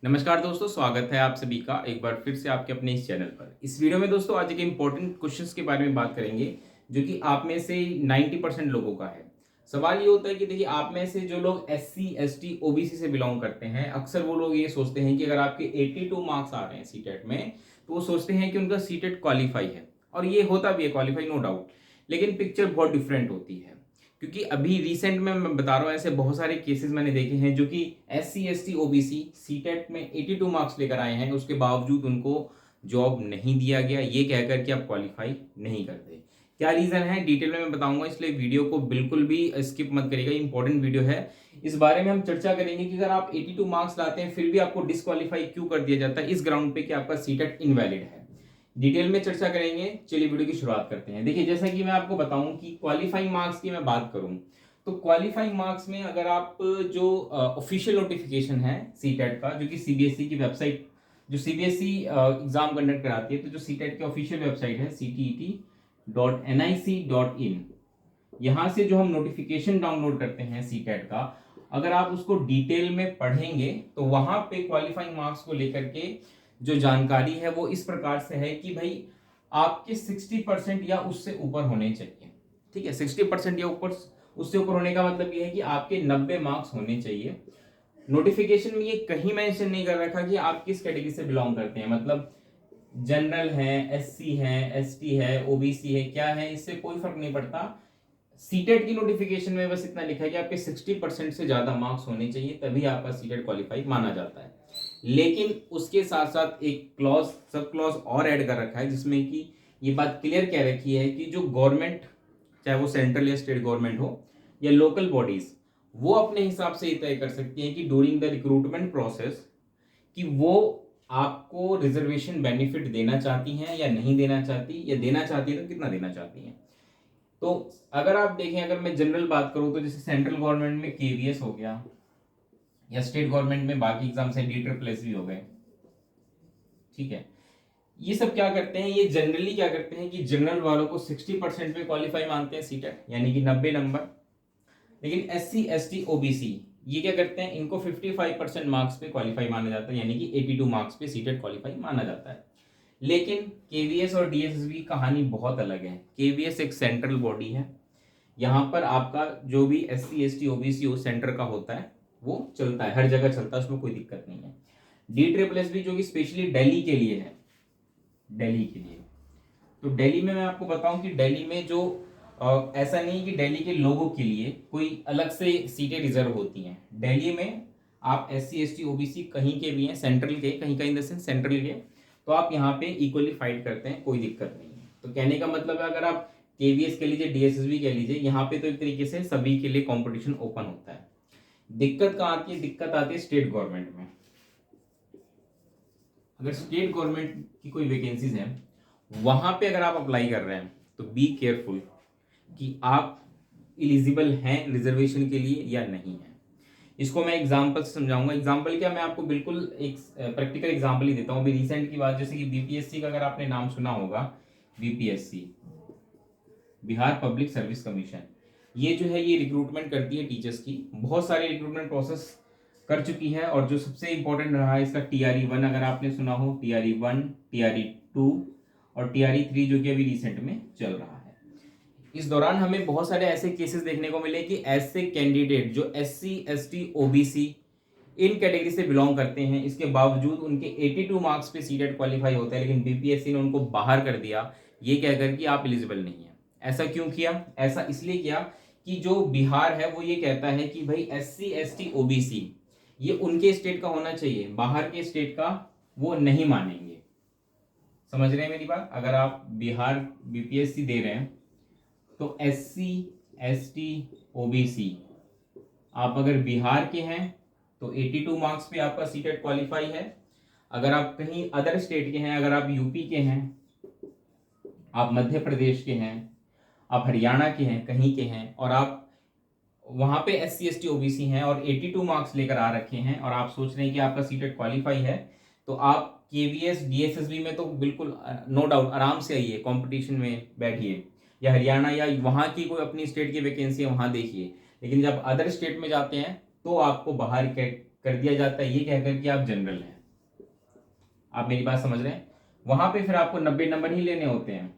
नमस्कार दोस्तों, स्वागत है आप सभी का एक बार फिर से आपके अपने इस चैनल पर। इस वीडियो में दोस्तों आज एक इम्पोर्टेंट क्वेश्चंस के बारे में बात करेंगे जो कि आप में से 90% लोगों का है। सवाल ये होता है कि देखिए, आप में से जो लोग एससी, एसटी, ओबीसी से बिलोंग करते हैं, अक्सर वो लोग ये सोचते हैं कि अगर आपके 82 मार्क्स आ रहे हैं सीटेट में, तो वो सोचते हैं कि उनका सीटेट क्वालिफाई है। और ये होता भी है क्वालिफाई, नो डाउट। लेकिन पिक्चर बहुत डिफरेंट होती है, क्योंकि अभी रिसेंट में मैं बता रहा हूँ, ऐसे बहुत सारे केसेस मैंने देखे हैं जो कि S C, S T, OBC CTET में 82 मार्क्स लेकर आए हैं, उसके बावजूद उनको जॉब नहीं दिया गया, ये कहकर कि आप क्वालिफाई नहीं करते। क्या रीज़न है डिटेल में मैं बताऊंगा, इसलिए वीडियो को बिल्कुल भी स्किप मत करिएगा, इंपॉर्टेंट वीडियो है। इस बारे में हम चर्चा करेंगे कि अगर आप 82 मार्क्स लाते हैं फिर भी आपको डिस्क्वालीफाई क्यों कर दिया जाता है, इस ग्राउंड पे कि आपका सीटेट इनवैलिड है। डिटेल में चर्चा करेंगे। चलिए वीडियो की शुरुआत करते हैं। देखिए, जैसा कि मैं आपको बताऊं कि क्वालिफाइंग मार्क्स की मैं बात करूं, तो क्वालिफाइंग मार्क्स में अगर आप जो ऑफिशियल नोटिफिकेशन है सीटेट का, जो कि सीबीएसई की वेबसाइट, जो सीबीएसई एग्जाम कंडक्ट कराती है, तो जो सीटेट की ऑफिशियल वेबसाइट है ctet.nic.in, यहाँ से जो हम नोटिफिकेशन डाउनलोड करते हैं सीटेट का, अगर आप उसको डिटेल में पढ़ेंगे तो वहां पे क्वालिफाइंग मार्क्स को लेकर के जो जानकारी है वो इस प्रकार से है कि भाई आपके 60% या उससे ऊपर होने चाहिए। ठीक है, 60% या ऊपर, उससे ऊपर होने का मतलब ये है कि आपके 90 मार्क्स होने चाहिए। नोटिफिकेशन में ये कहीं मेंशन नहीं कर रखा कि आप किस कैटेगरी से बिलोंग करते हैं, मतलब जनरल है, एससी है, एसटी है, ओबीसी है, क्या है, इससे कोई फर्क नहीं पड़ता। सीटेट की नोटिफिकेशन में बस इतना लिखा है कि आपके 60% से ज्यादा मार्क्स होने चाहिए, तभी आपका सीटेट क्वालिफाई माना जाता है। लेकिन उसके साथ साथ एक क्लॉज, सब क्लॉज और ऐड कर रखा है, जिसमें कि ये बात क्लियर कह रखी है कि जो गवर्नमेंट, चाहे वो सेंट्रल या स्टेट गवर्नमेंट हो या लोकल बॉडीज, वो अपने हिसाब से ये तय कर सकती हैं कि ड्यूरिंग द रिक्रूटमेंट प्रोसेस कि वो आपको रिजर्वेशन बेनिफिट देना चाहती हैं या नहीं देना चाहती, या देना चाहती है तो कितना देना चाहती हैं। तो अगर आप देखें, अगर मैं जनरल बात करूं, तो जैसे सेंट्रल गवर्नमेंट में केवीएस हो गया, या स्टेट गवर्नमेंट में बाकी एग्जाम्स हैं, DSSS भी हो गए। ठीक है, ये सब क्या करते हैं, ये जनरली क्या करते हैं कि जनरल वालों को 60% पे क्वालिफाई मानते हैं सीटेट, यानी कि 90 नंबर। लेकिन एससी, एसटी, ओबीसी ये क्या करते हैं, इनको 55% मार्क्स पे क्वालिफाई माना जाता है, यानी कि 82 मार्क्स पे सीटेट क्वालिफाई माना जाता है। लेकिन केवीएस और डीएसएस की कहानी बहुत अलग है। केवीएस एक सेंट्रल बॉडी है, यहाँ पर आपका जो भी एससी, एसटी, ओबीसी हो सेंटर का होता है, वो चलता है, हर जगह चलता है, उसमें कोई दिक्कत नहीं है। DSSS भी जो कि स्पेशली दिल्ली के लिए है, दिल्ली के लिए। तो दिल्ली में मैं आपको बताऊं कि दिल्ली में जो ऐसा नहीं कि दिल्ली के लोगों के लिए कोई अलग से सीटें रिजर्व होती हैं। दिल्ली में आप एससी, एसटी, ओबीसी कहीं के भी हैं, सेंट्रल के, कहीं का इन द सेंस सेंट्रल के, तो आप यहाँ पे इक्वली फाइट करते हैं, कोई दिक्कत नहीं है। तो कहने का मतलब है, अगर आप केवीएस कह लीजिए, डीएसएसबी कह लीजिए, यहाँ पे तो एक तरीके से सभी के लिए कॉम्पिटिशन ओपन होता है। दिक्कत कहाँ आती है, दिक्कत आती है स्टेट गवर्नमेंट में। अगर स्टेट गवर्नमेंट की कोई वैकेंसीज हैं, वहां पे अगर आप अप्लाई कर रहे हैं, तो बी केयरफुल कि आप इलिजिबल हैं रिजर्वेशन के लिए या नहीं है। इसको मैं एग्जांपल से समझाऊंगा। एग्जांपल क्या, मैं आपको बिल्कुल एक प्रैक्टिकल एग्जांपल ही देता हूँ। अभी रिसेंट की बात, जैसे कि बीपीएससी का अगर आपने नाम सुना होगा, BPSC, Bihar public service commission, ये जो है ये रिक्रूटमेंट करती है टीचर्स की। बहुत सारे रिक्रूटमेंट प्रोसेस कर चुकी है, और जो सबसे इंपॉर्टेंट रहा है इसका TRE 1, अगर आपने सुना हो, TRE 1, TRE 2 और TRE 3, जो कि अभी रिसेंट में चल रहा है। इस दौरान हमें बहुत सारे ऐसे केसेस देखने को मिले कि ऐसे कैंडिडेट जो SC, ST, OBC इन कैटेगरी से बिलोंग करते हैं, इसके बावजूद उनके 82 मार्क्स पे सीटेट क्वालिफाई होता है, लेकिन बीपीएससी ने उनको बाहर कर दिया, ये कहकर कि आप एलिजिबल नहीं है। ऐसा क्यों किया? ऐसा इसलिए किया कि जो बिहार है वो ये कहता है कि भाई SC, ST, OBC ये उनके स्टेट का होना चाहिए, बाहर के स्टेट का वो नहीं मानेंगे। समझ रहे हैं मेरी बात? अगर आप बिहार बीपीएससी दे रहे हैं, तो SC, ST, OBC आप अगर बिहार के हैं तो 82 मार्क्स पे आपका सीटेट क्वालिफाई है। अगर आप कहीं अदर स्टेट के हैं, अगर आप यूपी के हैं, आप मध्य प्रदेश के हैं, आप हरियाणा के हैं, कहीं के हैं, और आप वहां पे SC, ST, OBC हैं और 82 मार्क्स लेकर आ रखे हैं, और आप सोच रहे हैं कि आपका सीटेट क्वालिफाई है, तो आप केवीएस, डीएसएसबी में तो बिल्कुल नो डाउट आराम से आइए, कंपटीशन में बैठिए, या हरियाणा या वहां की कोई अपनी स्टेट की वैकेंसी है वहां देखिए। लेकिन जब अदर स्टेट में जाते हैं तो आपको बाहर के कर दिया जाता है ये कहकर कि आप जनरल हैं। आप मेरी बात समझ रहे हैं? वहां पे फिर आपको 90 नंबर ही लेने होते हैं।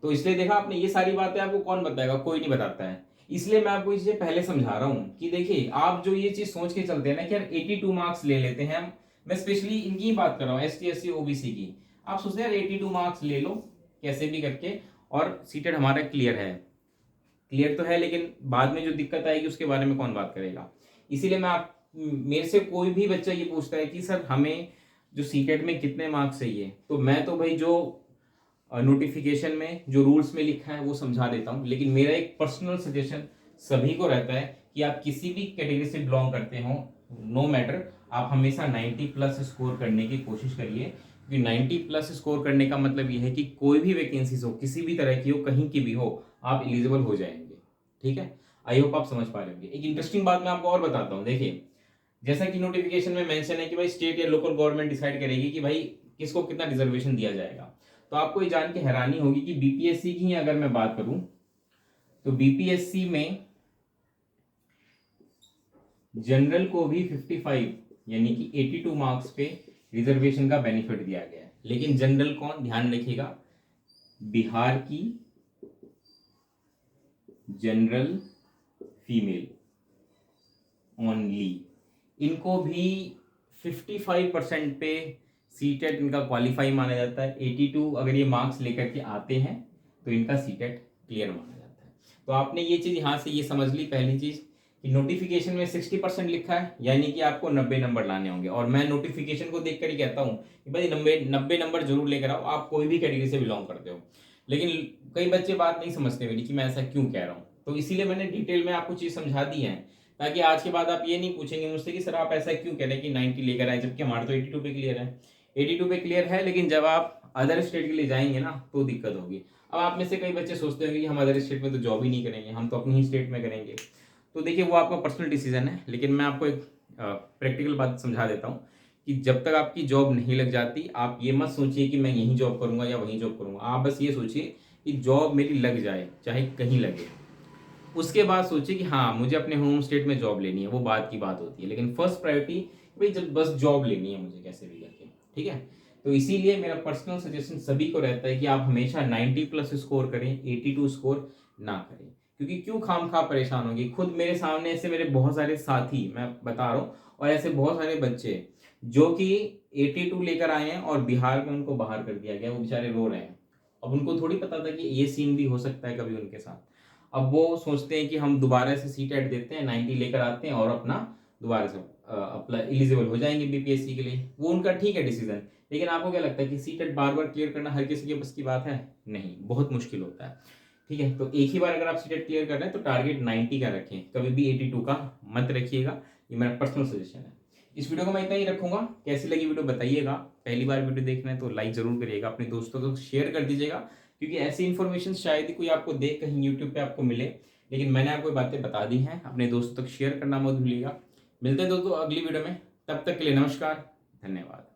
तो इसलिए देखा आपने, ये सारी बातें आपको कौन बताएगा? कोई नहीं बताता है। इसलिए मैं आपको ये पहले समझा रहा हूँ कि देखिए, आप जो ये चीज सोच के चलते हैं ना कि यार 82 मार्क्स ले लेते हैं हम, मैं स्पेशली इनकी ही बात कर रहा हूँ, ST SC OBC की। आप सोचते हैं यार 82 मार्क्स ले लो कैसे भी करके और सीटेट हमारा क्लियर है। क्लियर तो है, लेकिन बाद में जो दिक्कत आएगी उसके बारे में कौन बात करेगा? इसीलिए मेरे से कोई भी बच्चा ये पूछता है कि सर हमें जो सीटेट में कितने मार्क्स चाहिए, तो मैं तो भाई जो नोटिफिकेशन में जो रूल्स में लिखा है वो समझा देता हूँ। लेकिन मेरा एक पर्सनल सजेशन सभी को रहता है कि आप किसी भी कैटेगरी से बिलोंग करते हो, नो मैटर, आप हमेशा 90 प्लस स्कोर करने की कोशिश करिए। क्योंकि 90 प्लस स्कोर करने का मतलब ये है कि कोई भी वैकेंसीज हो, किसी भी तरह की हो, कहीं की भी हो, आप एलिजिबल हो जाएंगे। ठीक है, आई होप आप समझ पा रहे। एक इंटरेस्टिंग बात मैं आपको और बताता हूँ। देखिए, जैसा कि नोटिफिकेशन में मेंशन है कि भाई स्टेट या लोकल गवर्नमेंट डिसाइड करेगी कि भाई किसको कितना रिजर्वेशन दिया जाएगा। तो आपको ये जान के हैरानी होगी कि बीपीएससी की अगर मैं बात करूं तो बीपीएससी में जनरल को भी 55 यानी कि 82 मार्क्स पे रिजर्वेशन का बेनिफिट दिया गया है। लेकिन जनरल कौन, ध्यान रखिएगा, बिहार की जनरल फीमेल ओनली, इनको भी 55% पे सीटेट इनका क्वालिफाई माना जाता है। 82 अगर ये मार्क्स लेकर के आते हैं तो इनका सीटेट क्लियर माना जाता है। तो आपने ये चीज़ यहाँ से ये समझ ली, पहली चीज़ कि नोटिफिकेशन में 60% लिखा है, यानी कि आपको 90 नंबर लाने होंगे। और मैं नोटिफिकेशन को देख कर ही कहता हूँ कि भाई 90 नंबर जरूर लेकर आओ, आप कोई भी कैटेगरी से बिलोंग करते हो। लेकिन कई बच्चे बात नहीं समझते मेरी कि मैं ऐसा क्यों कह रहा हूँ। तो इसीलिए मैंने डिटेल में आपको चीज़ समझा दी है, ताकि आज के बाद आप ये नहीं पूछेंगे मुझसे कि सर आप ऐसा क्यों कह रहे हैं कि 90 लेकर आए, जबकि हमारा तो 82 पे क्लियर है। 82 पे क्लियर है, लेकिन जब आप अदर स्टेट के लिए जाएंगे ना तो दिक्कत होगी। अब आप में से कई बच्चे सोचते होंगे कि हम अदर स्टेट में तो जॉब ही नहीं करेंगे, हम तो अपनी ही स्टेट में करेंगे। तो देखिए, वो आपका पर्सनल डिसीजन है, लेकिन मैं आपको एक प्रैक्टिकल बात समझा देता हूँ कि जब तक आपकी जॉब नहीं लग जाती, आप ये मत सोचिए कि मैं यहीं जॉब करूंगा या वहीं जॉब करूंगा। आप बस ये सोचिए कि जॉब मेरी लग जाए, चाहे कहीं लगे। उसके बाद सोचिए कि हाँ मुझे अपने होम स्टेट में जॉब लेनी है, वो बात की बात होती है। लेकिन फर्स्ट प्रायोरिटी भाई जब बस जॉब लेनी है मुझे कैसे भी करके, ठीक है। तो इसीलिए मेरा पर्सनल सजेशन सभी को रहता है कि आप हमेशा 90 प्लस स्कोर करें, 82 स्कोर ना करें। क्योंकि क्यों खाम खा परेशान होंगे। खुद मेरे सामने ऐसे मेरे बहुत सारे साथी, मैं बता रहा हूँ, और ऐसे बहुत सारे बच्चे जो कि 82 लेकर आए हैं और बिहार में उनको बाहर कर दिया गया, वो बेचारे रो रहे हैं। अब उनको थोड़ी पता था कि ये सीन भी हो सकता है कभी उनके साथ। अब वो सोचते हैं कि हम दोबारा से सीटेट देते हैं, 90 लेकर आते हैं और अपना दोबारा से अप्लाई एलिजिबल हो जाएंगे बीपीएससी के लिए। वो उनका ठीक है डिसीजन। लेकिन आपको क्या लगता है कि सीटेट बार बार क्लियर करना हर किसी के बस की बात है? नहीं, बहुत मुश्किल होता है। ठीक है, तो एक ही बार अगर आप सीटेट क्लियर कर रहे हैं तो टारगेट 90 का रखें, कभी भी 82 का मत रखिएगा। ये मेरा पर्सनल सजेशन है। इस वीडियो को मैं इतना ही रखूंगा। कैसी लगी वीडियो बताइएगा। पहली बार वीडियो देखना है तो लाइक जरूर करिएगा, अपने दोस्तों को शेयर कर दीजिएगा, क्योंकि ऐसी इन्फॉर्मेशन शायद ही कोई आपको देख कहीं यूट्यूब पे आपको मिले। लेकिन मैंने आपको बातें बता दी हैं, अपने दोस्तों तक शेयर करना मत भूलिएगा। मिलते हैं दोस्तों अगली वीडियो में, तब तक के लिए नमस्कार, धन्यवाद।